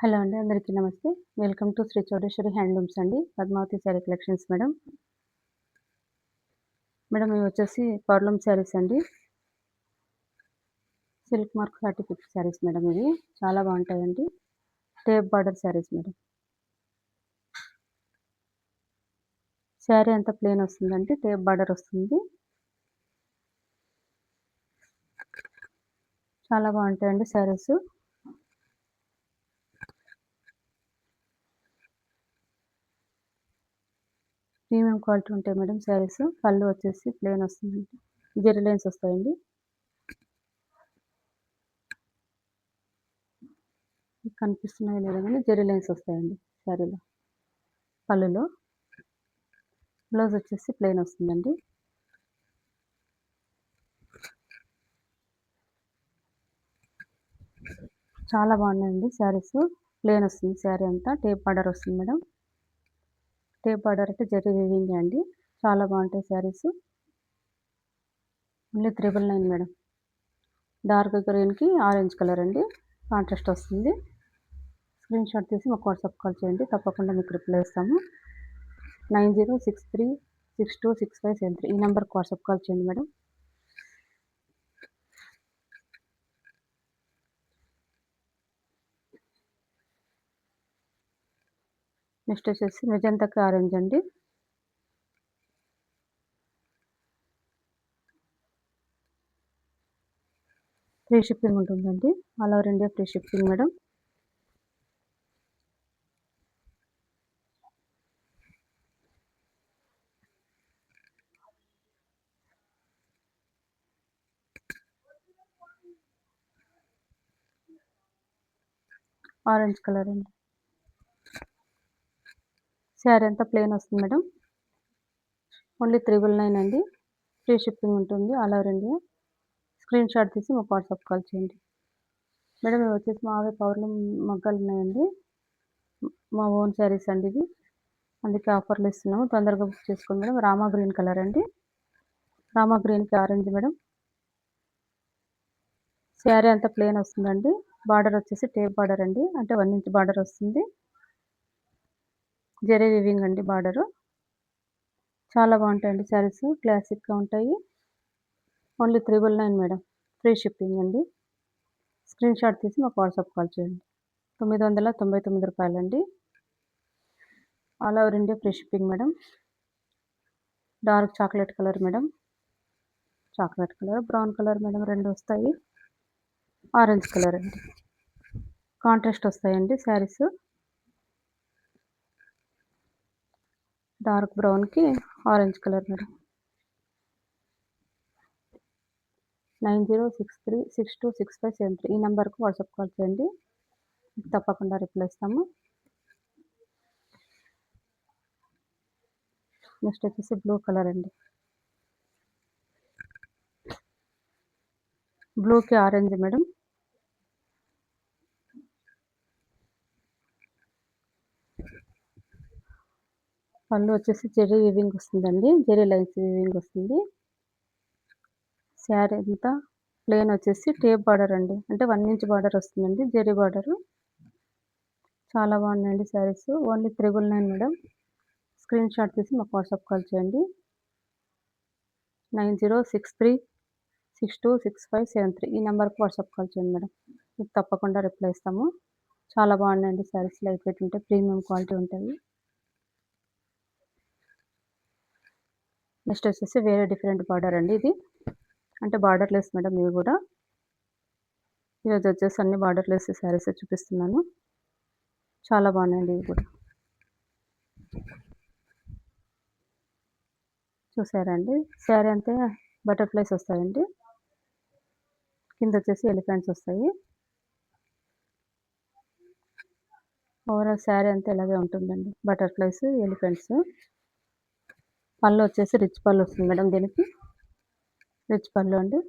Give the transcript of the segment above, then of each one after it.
Hello అండి. అందరికీ నమస్తే. Welcome to Shri Chowdeshwari handlooms అండి. Padmavati sari collections madam. Madam ఇవి వచ్చేసి పవర్లూమ్ శారీస్ అండి. Silk mark certificate saris madam ఇవి. చాలా బావుంటాయండి. Tape border saris madam. Sari అంతా ప్లెయిన్ వస్తుందండి. టేప్ బార్డర్ వస్తుంది. చాలా బావుంటాయండి శారీస్. ప్రీమియం క్వాలిటీ ఉంటాయి మేడం శారీస్. పళ్ళు వచ్చేసి ప్లెయిన్ వస్తుందండి. జెరీ లైన్స్ వస్తాయండి. మీకు కనిపిస్తున్నాయో లేదో గానీ జెరీ లైన్స్ వస్తాయండి శారీలో. పళ్ళులో. బ్లౌజ్ వచ్చేసి ప్లెయిన్ వస్తుందండి. చాలా బాగున్నాయండి శారీస్. ప్లెయిన్ వస్తుంది శారీ అంతా. టేప్ బార్డర్ వస్తుంది మేడం. టేప్ బార్డర్ అంటే జరీ వీవింగే అండి. చాలా బాగుంటాయి శారీస్. Only 999 madam. డార్క్ గ్రీన్‌కి ఆరెంజ్ కలర్ అండి. కాంట్రాస్ట్ వస్తుంది. స్క్రీన్ షాట్ తీసి మాకు వాట్సాప్ కాల్ చేయండి. తప్పకుండా మీకు రిప్లై ఇస్తాము. 9063626573 ఈ నంబర్‌కి వాట్సాప్ కాల్ చేయండి మేడం. నెక్స్ట్ వచ్చేసి మెజంతాకి ఆరెంజ్ అండి. ఫ్రీ షిప్పింగ్ ఉంటుందండి. All over India free shipping madam. Orange colour అండి. శారీ అంతా ప్లెయిన్ వస్తుంది మేడం. ఓన్లీ 999 అండి. ఫ్రీ షిప్పింగ్ ఉంటుంది all over India. Screen shot తీసి మాకు వాట్సాప్ కాల్ చేయండి. మేడం ఇవి వచ్చేసి మావే పవర్లూమ్ మగ్గాలు ఉన్నాయండి. మా ఓన్ శారీస్ అండి ఇవి. అందుకే ఆఫర్లు ఇస్తున్నాము. తొందరగా బుక్ చేసుకోండి మేడం. రామా గ్రీన్ కలర్ అండి. రామా గ్రీన్‌కి ఆరెంజ్ మేడం. శారీ అంతా ప్లెయిన్ వస్తుందండి. బార్డర్ వచ్చేసి టేప్ బార్డర్ అండి. అంటే 1 ఇంచ్ బార్డర్ వస్తుంది. జరీ వీవింగ్ అండి బార్డరు. చాలా బాగుంటాయండి శారీస్. క్లాసిక్‌గా ఉంటాయి. Only 999 madam. ఫ్రీ షిప్పింగ్ అండి. స్క్రీన్ షాట్ తీసి మాకు వాట్సాప్ కాల్ చేయండి. రూ. 999 అండి. All over India free shipping madam. Dark chocolate colour madam. Chocolate colour, brown colour madam 2 వస్తాయి. ఆరెంజ్ కలర్ అండి. కాంట్రాస్ట్ వస్తాయండి శారీస్. డార్క్ బ్రౌన్‌కి ఆరెంజ్ కలర్ మేడం. 9063626573 ఈ నంబర్‌కి వాట్సాప్ కాల్ చేయండి. మీకు తప్పకుండా రిప్లై ఇస్తాము. నెక్స్ట్ వచ్చేసి బ్లూ కలర్ అండి. బ్లూకి ఆరెంజ్ మేడం. పళ్ళు వచ్చేసి జెరీ వీవింగ్ వస్తుందండి. జెరీ లైన్స్ వీవింగ్ వస్తుంది. శారీ అంతా ప్లెయిన్ వచ్చేసి టేప్ బార్డర్ అండి. అంటే 1 ఇంచ్ బార్డర్ వస్తుందండి. జెరీ బార్డరు. చాలా బాగున్నాయండి saris. Only 999 madam. Screen shot తీసి మాకు వాట్సాప్ కాల్ చేయండి. 9063626573 ఈ నంబర్‌కి వాట్సాప్ కాల్ చేయండి మేడం. మీకు తప్పకుండా రిప్లై ఇస్తాము. చాలా బాగున్నాయండి శారీస్. లైట్ వెయిట్ ఉంటాయి. ప్రీమియం క్వాలిటీ ఉంటాయి. నెక్స్ట్ వచ్చేసి వేరే డిఫరెంట్ బార్డర్ అండి ఇది. అంటే బార్డర్‌లెస్ మేడం ఇవి గూడా. ఈరోజు వచ్చేసి అన్ని బార్డర్‌లెస్ శారీసే చూపిస్తున్నాను. చాలా బాగున్నాయండి ఇవి కూడా. చూసారా అండి? శారీ అంతా బటర్‌ఫ్లైస్ వస్తాయండి. కింద వచ్చేసి ఎలిఫెంట్స్ వస్తాయి. ఓవరాల్ శారీ అంతా ఇలాగే ఉంటుందండి. Butterflies, elephants. పళ్ళు వచ్చేసి రిచ్ పళ్ళు వస్తుంది మేడం దీనికి. రిచ్ పళ్ళు అండి.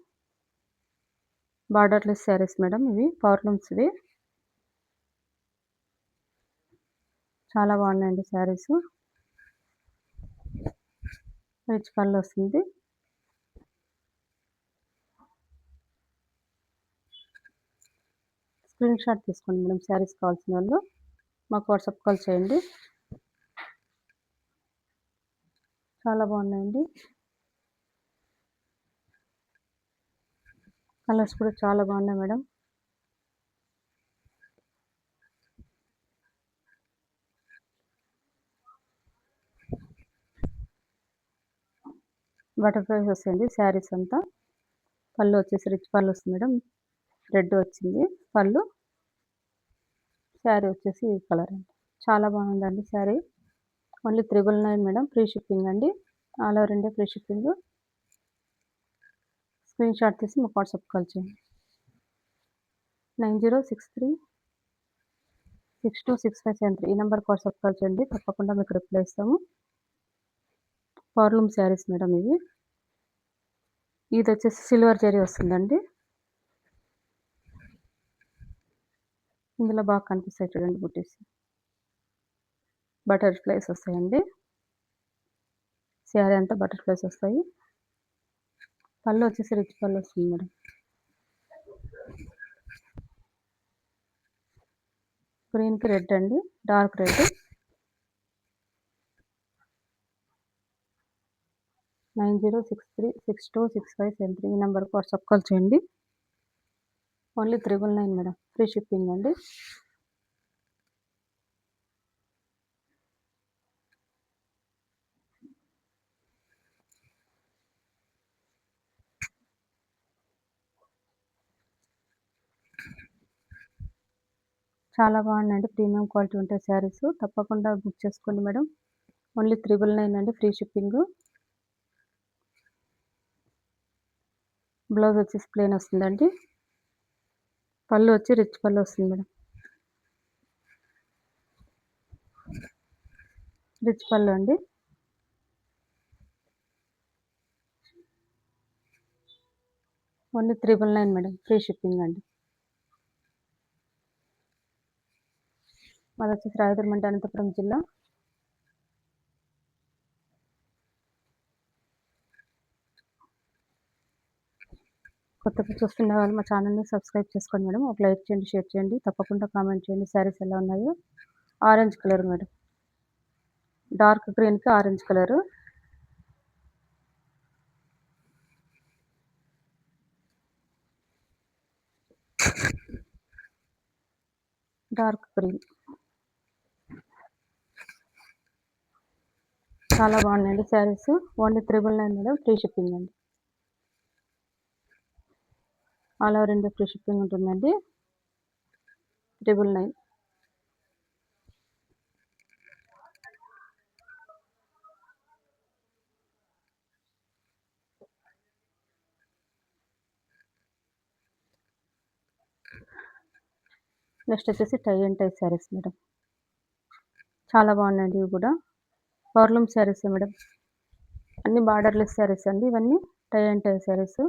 బార్డర్‌లెస్ శారీస్ మేడం ఇవి. పవర్లూమ్స్‌వి. చాలా బాగున్నాయండి శారీస్. రిచ్ పళ్ళు వస్తుంది. స్క్రీన్ షాట్ తీసుకోండి మేడం. శారీస్ కావాల్సిన వాళ్ళు మాకు వాట్సాప్ కాల్ చేయండి. చాలా బాగున్నాయండి. కలర్స్ కూడా చాలా బాగున్నాయి మేడం. బటర్‌ఫ్లైస్ వస్తాయండి శారీస్ అంతా. పళ్ళు వచ్చేసి రిచ్ పళ్ళు వస్తుంది మేడం. రెడ్ వచ్చింది పళ్ళు. శారీ వచ్చేసి ఈ కలర్ అండి. చాలా బాగుందండి sari. Only 999 madam. Free shipping అండి. All over India free shipping. Screen shot తీసి మాకు వాట్సాప్ కాల్ చేయండి. 9063626573 ఈ నెంబర్కి వాట్సాప్ కాల్ చేయండి. తప్పకుండా మీకు రిప్లై ఇస్తాము. పవర్లూమ్ శారీస్ మేడం ఇవి. ఇది వచ్చేసి సిల్వర్ జరీ వస్తుందండి. ఇందులో బాగా కనిపిస్తాయి చూడండి బుటీస్. బటర్‌ఫ్లైస్ వస్తాయండి. శారీ అంతా బటర్‌ఫ్లైస్ వస్తాయి. పళ్ళు వచ్చేసి రిచ్ పళ్ళు వస్తుంది మేడం. గ్రీన్‌కి రెడ్ అండి. Dark red. 9063626573 ఈ నెంబర్కి వాట్సాప్ కాల్ చేయండి. Only 999 madam. ఫ్రీ షిప్పింగ్ అండి. చాలా బాగున్నాయండి. ప్రీమియం క్వాలిటీ ఉంటాయి శారీస్. తప్పకుండా బుక్ చేసుకోండి మేడం. ఓన్లీ 999 అండి. Free shipping. బ్లౌజ్ వచ్చేసి ప్లెయిన్ వస్తుందండి. పళ్ళు వచ్చి రిచ్ పళ్ళు వస్తుంది మేడం. రిచ్ పళ్ళు అండి. Only 999 madam. ఫ్రీ షిప్పింగ్ అండి. మాది వచ్చేసి రాయదుర్గం మండలం, అనంతపురం జిల్లా. కొత్తగా చూస్తున్న వాళ్ళు మా ఛానల్ని సబ్స్క్రైబ్ చేసుకోండి మేడం. ఒక లైక్ చేయండి, షేర్ చేయండి. తప్పకుండా కామెంట్ చేయండి శారీస్ ఎలా ఉన్నాయో. Orange colour madam. డార్క్ గ్రీన్‌కి ఆరెంజ్ కలరు. Dark green. చాలా బాగున్నాయండి saris. Only 999 madam. Free shipping అండి. All over India free shipping ఉంటుందండి. 999. నెక్స్ట్ వచ్చేసి tie and tie saris madam. చాలా బాగున్నాయండి ఇవి కూడా. Powerloom saris madam. అన్ని బార్డర్లెస్ శారీస్ అండి ఇవన్నీ. Tie and tie saris.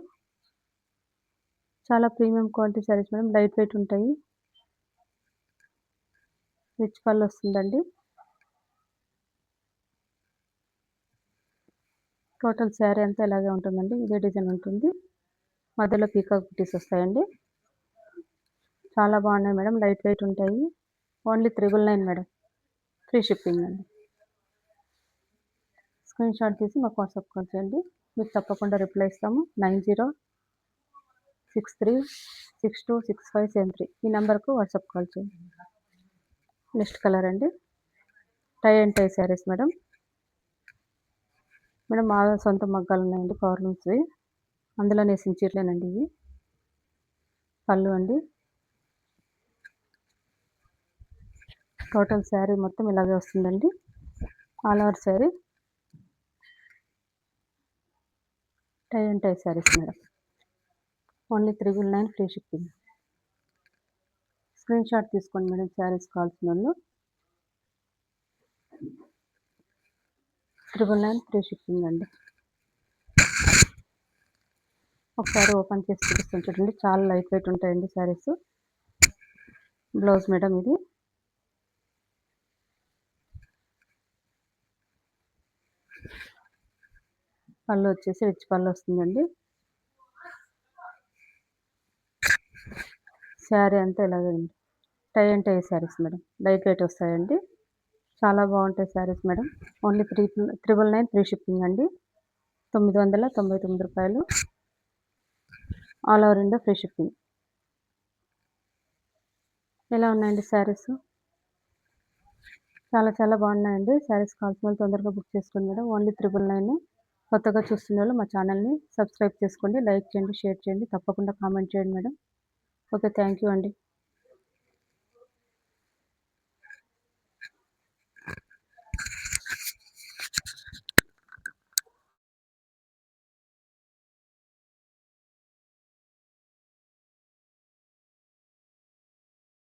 చాలా premium quality saris madam. Light weight ఉంటాయి. రిచ్ పళ్ళు వస్తుందండి. టోటల్ శారీ అంతా ఇలాగే ఉంటుందండి. ఇదే డిజైన్ ఉంటుంది. మధ్యలో పీకాక్ బుటీస్ వస్తాయండి. చాలా బాగున్నాయి మేడం. లైట్ వెయిట్ ఉంటాయి. Only 999 madam. ఫ్రీ షిప్పింగ్ అండి. స్క్రీన్ షాట్ తీసి మాకు వాట్సాప్ కాల్ చేయండి. మీకు తప్పకుండా రిప్లై ఇస్తాము. 9063626573 ఈ నెంబర్కు వాట్సాప్ కాల్ చేయండి. నెక్స్ట్ కలర్ అండి. Tie and tie saris madam. Madam మా సొంత మగ్గాలు ఉన్నాయండి పవర్లూమ్స్వి. అందులో నేసిన చీరలేనండి ఇవి. పళ్ళు అండి. టోటల్ శారీ మొత్తం ఇలాగే వస్తుందండి. All over sari. Tie and tie saris madam. Only 999 free shipping. Screen shot తీసుకోండి మేడం శారీస్ కావాల్సిన వాళ్ళు. 999 ఫ్రీ షిప్పింగ్ అండి. ఒకసారి ఓపెన్ చేసి చూపిస్తాను చూడండి. చాలా లైట్ వెయిట్ ఉంటాయండి శారీస్. బ్లౌజ్ మేడం ఇది. పళ్ళు వచ్చేసి రిచ్ పళ్ళు వస్తుందండి. శారీ అంతా ఇలాగేనండి. Tie and tie saris madam. Light weight వస్తాయండి. చాలా బావుంటాయి saris madam. Only 399 free shipping అండి. రూ. 999 all over India free shipping. ఎలా ఉన్నాయండి శారీస్? చాలా చాలా బాగున్నాయండి. శారీస్ కావాల్సిన వాళ్ళు తొందరగా బుక్ చేసుకోండి మేడం. ఓన్లీ 999. కొత్తగా చూస్తున్నోళ్ళు మా ఛానల్‌ని సబ్స్క్రైబ్ చేసుకోండి. లైక్ చేయండి, షేర్ చేయండి. తప్పకుండా కామెంట్ చేయండి మేడం. ఓకే. థ్యాంక్ యూ అండి.